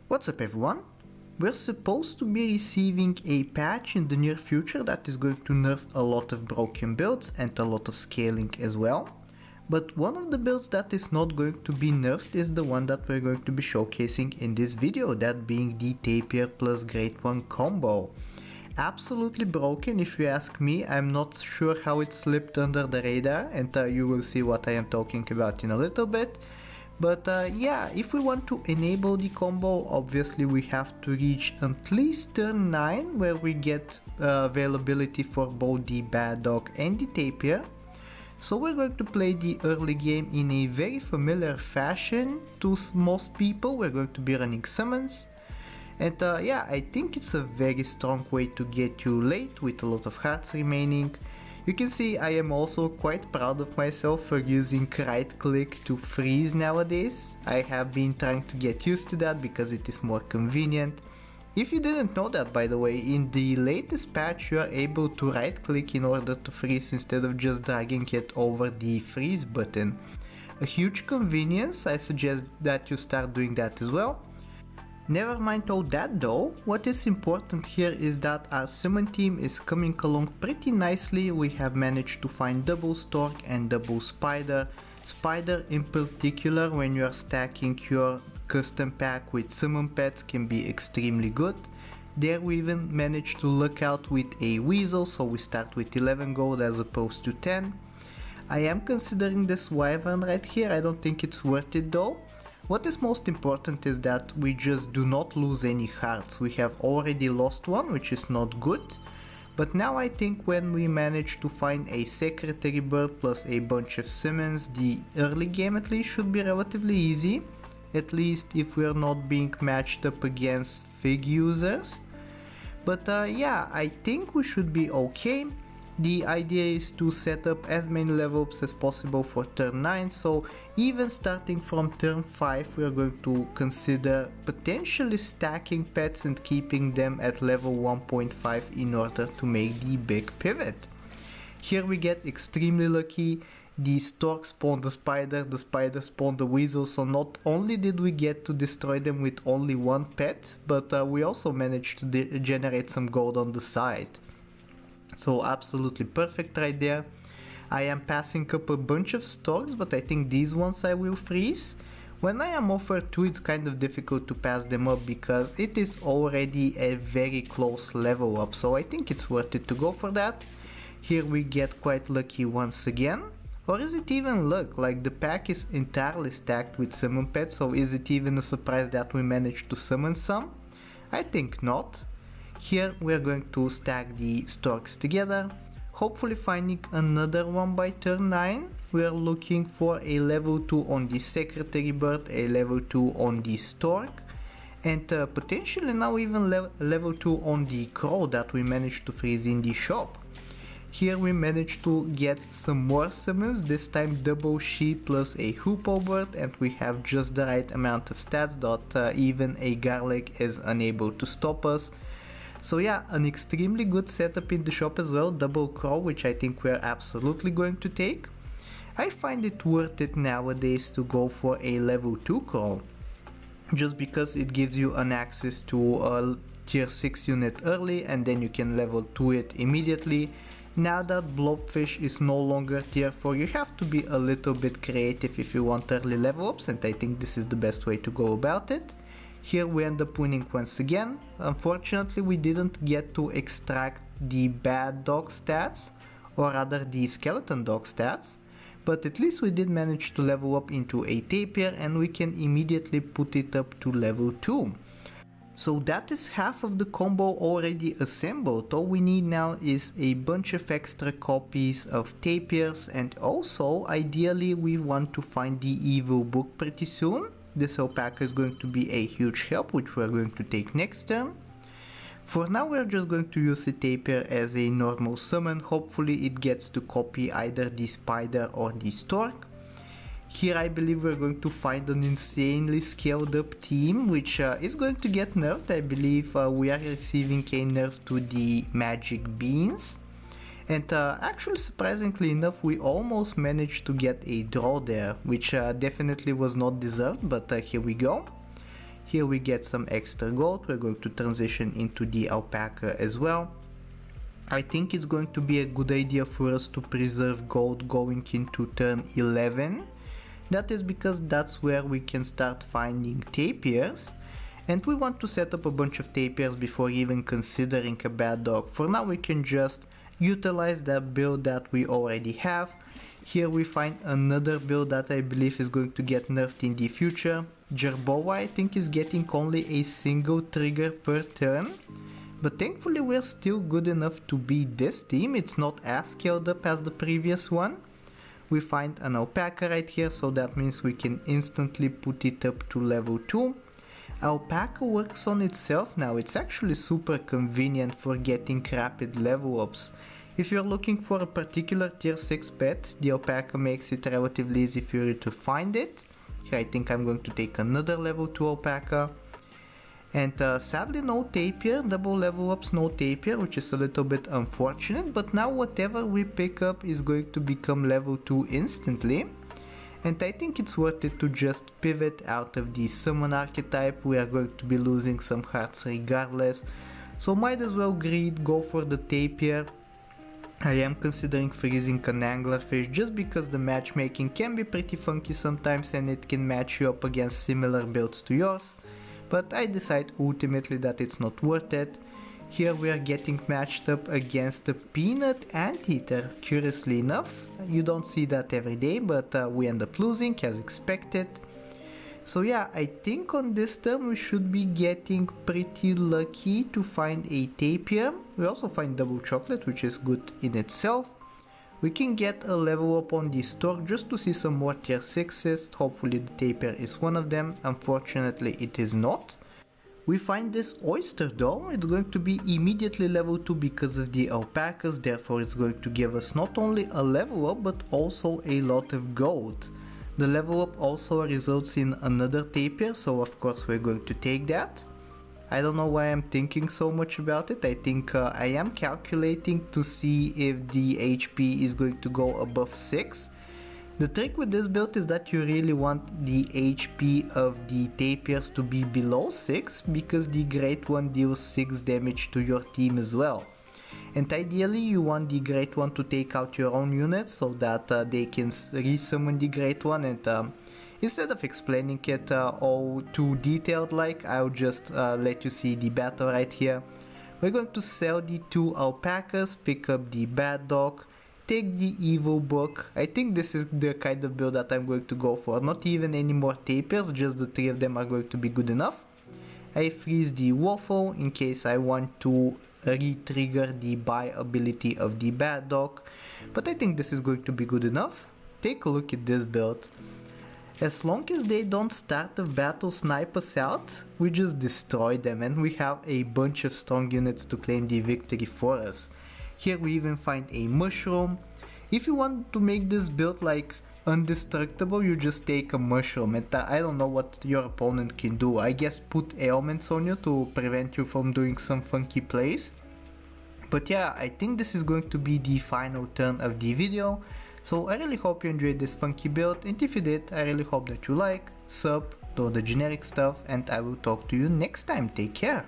What's up everyone? We're supposed to be receiving a patch in the near future that is going to nerf a lot of broken builds and a lot of scaling as well. But one of the builds that is not going to be nerfed is the one that we're going to be showcasing in this video, that being the Tapir plus Great One combo. Absolutely broken if you ask me. I'm not sure how it slipped under the radar, and you will see what I am talking about in a little bit. But yeah, if we want to enable the combo, obviously we have to reach at least turn 9 where we get availability for both the Bad Dog and the Tapir. So we're going to play the early game in a very familiar fashion to most people. We're going to be running summons. And yeah, I think it's a very strong way to get you late with a lot of hearts remaining. You can see I am also quite proud of myself for using right click to freeze nowadays. I have been trying to get used to that because it is more convenient. If you didn't know that, by the way, in the latest patch you are able to right click in order to freeze instead of just dragging it over the freeze button. A huge convenience. I suggest that you start doing that as well. Never mind all that though, what is important here is that our summon team is coming along pretty nicely. We have managed to find double Stork and double Spider. Spider in particular, when you are stacking your custom pack with summon pets, can be extremely good. There we even managed to luck out with a Weasel, so we start with 11 gold as opposed to 10. I am considering this Wyvern right here. I don't think it's worth it though. What is most important is that we just do not lose any hearts. We have already lost one, which is not good. But now I think when we manage to find a secretary bird plus a bunch of summons, the early game at least should be relatively easy. At least if we are not being matched up against Fig users. But yeah, I think we should be okay. The idea is to set up as many level ups as possible for turn 9, so even starting from turn 5 we are going to consider potentially stacking pets and keeping them at level 1.5 in order to make the big pivot. Here we get extremely lucky. The Stork spawned the Spider spawned the Weasel, so not only did we get to destroy them with only one pet, but we also managed to generate some gold on the side. So absolutely perfect right there. I am passing up a bunch of Storks, but I think these ones I will freeze. When I am offered 2, it's kind of difficult to pass them up because it is already a very close level up, so I think it's worth it to go for that. Here we get quite lucky once again. Or is it even luck? Like, the pack is entirely stacked with summon pets, so is it even a surprise that we managed to summon some? I think not. Here we are going to stack the Storks together, hopefully finding another one by turn 9. We are looking for a level 2 on the secretary bird, a level 2 on the Stork, and potentially now even level 2 on the crow that we managed to freeze in the shop. Here we managed to get some more summons, this time double sheep plus a hoopoe bird, and we have just the right amount of stats that even a garlic is unable to stop us. So yeah, an extremely good setup in the shop as well, double crow, which I think we're absolutely going to take. I find it worth it nowadays to go for a level 2 crow, just because it gives you an access to a tier 6 unit early and then you can level 2 it immediately. Now that blobfish is no longer tier 4, you have to be a little bit creative if you want early level ups, and I think this is the best way to go about it. Here we end up winning once again. Unfortunately we didn't get to extract the Bad Dog stats, or rather the Skeleton Dog stats, but at least we did manage to level up into a Tapir and we can immediately put it up to level 2. So that is half of the combo already assembled. All we need now is a bunch of extra copies of Tapirs, and also ideally we want to find the evil book pretty soon. This alpaca is going to be a huge help, which we are going to take next turn. For now we are just going to use the Tapir as a normal summon. Hopefully it gets to copy either the Spider or the Stork. Here I believe we're going to find an insanely scaled up team, which is going to get nerfed. I believe we are receiving a nerf to the magic beans. And actually, surprisingly enough, we almost managed to get a draw there, which definitely was not deserved, but here we go. Here we get some extra gold. We're going to transition into the alpaca as well. I think it's going to be a good idea for us to preserve gold going into turn 11. That is because that's where we can start finding tapirs. And we want to set up a bunch of tapirs before even considering a bad dog. For now we can just utilize that build that we already have. Here we find another build that I believe is going to get nerfed in the future. Jerboa I think is getting only a single trigger per turn. But thankfully we're still good enough to beat this team. It's not as scaled up as the previous one. We find an alpaca right here, so that means we can instantly put it up to level 2. Alpaca works on itself now. It's actually super convenient for getting rapid level ups. If you're looking for a particular tier 6 pet, the alpaca makes it relatively easy for you to find it. Here I think I'm going to take another level 2 alpaca. And sadly no tapir, double level ups, no tapir, which is a little bit unfortunate, but now whatever we pick up is going to become level 2 instantly. And I think it's worth it to just pivot out of the summon archetype. We are going to be losing some hearts regardless, so might as well greed, go for the tapir. I am considering freezing an anglerfish just because the matchmaking can be pretty funky sometimes and it can match you up against similar builds to yours. But I decide ultimately that it's not worth it. Here we are getting matched up against the peanut anteater, curiously enough. You don't see that every day, but we end up losing as expected. So yeah, I think on this turn we should be getting pretty lucky to find a tapir. We also find double chocolate, which is good in itself. We can get a level up on the store just to see some more tier 6s, hopefully the tapir is one of them, unfortunately it is not. We find this oyster doll, it's going to be immediately level 2 because of the alpacas, therefore it's going to give us not only a level up but also a lot of gold. The level up also results in another tapir, so of course we're going to take that. I don't know why I'm thinking so much about it. I think I am calculating to see if the HP is going to go above 6. The trick with this build is that you really want the HP of the tapirs to be below 6 because the great one deals 6 damage to your team as well. And ideally you want the great one to take out your own units so that they can resummon the great one, and instead of explaining it all too detailed like, I'll just let you see the battle right here. We're going to sell the 2 alpacas, pick up the bad dog, take the evil book. I think this is the kind of build that I'm going to go for. Not even any more tapirs, just the 3 of them are going to be good enough. I freeze the waffle in case I want to re-trigger the buy ability of the bad dog, but I think this is going to be good enough. Take a look at this build. As long as they don't start the battle snipe us out, we just destroy them and we have a bunch of strong units to claim the victory for us. Here we even find a mushroom. If you want to make this build like indestructible, you just take a mushroom, and I don't know what your opponent can do. I guess put ailments on you to prevent you from doing some funky plays. But yeah, I think this is going to be the final turn of the video. So I really hope you enjoyed this funky build, and if you did, I really hope that you like, sub, do all the generic stuff, and I will talk to you next time. Take care!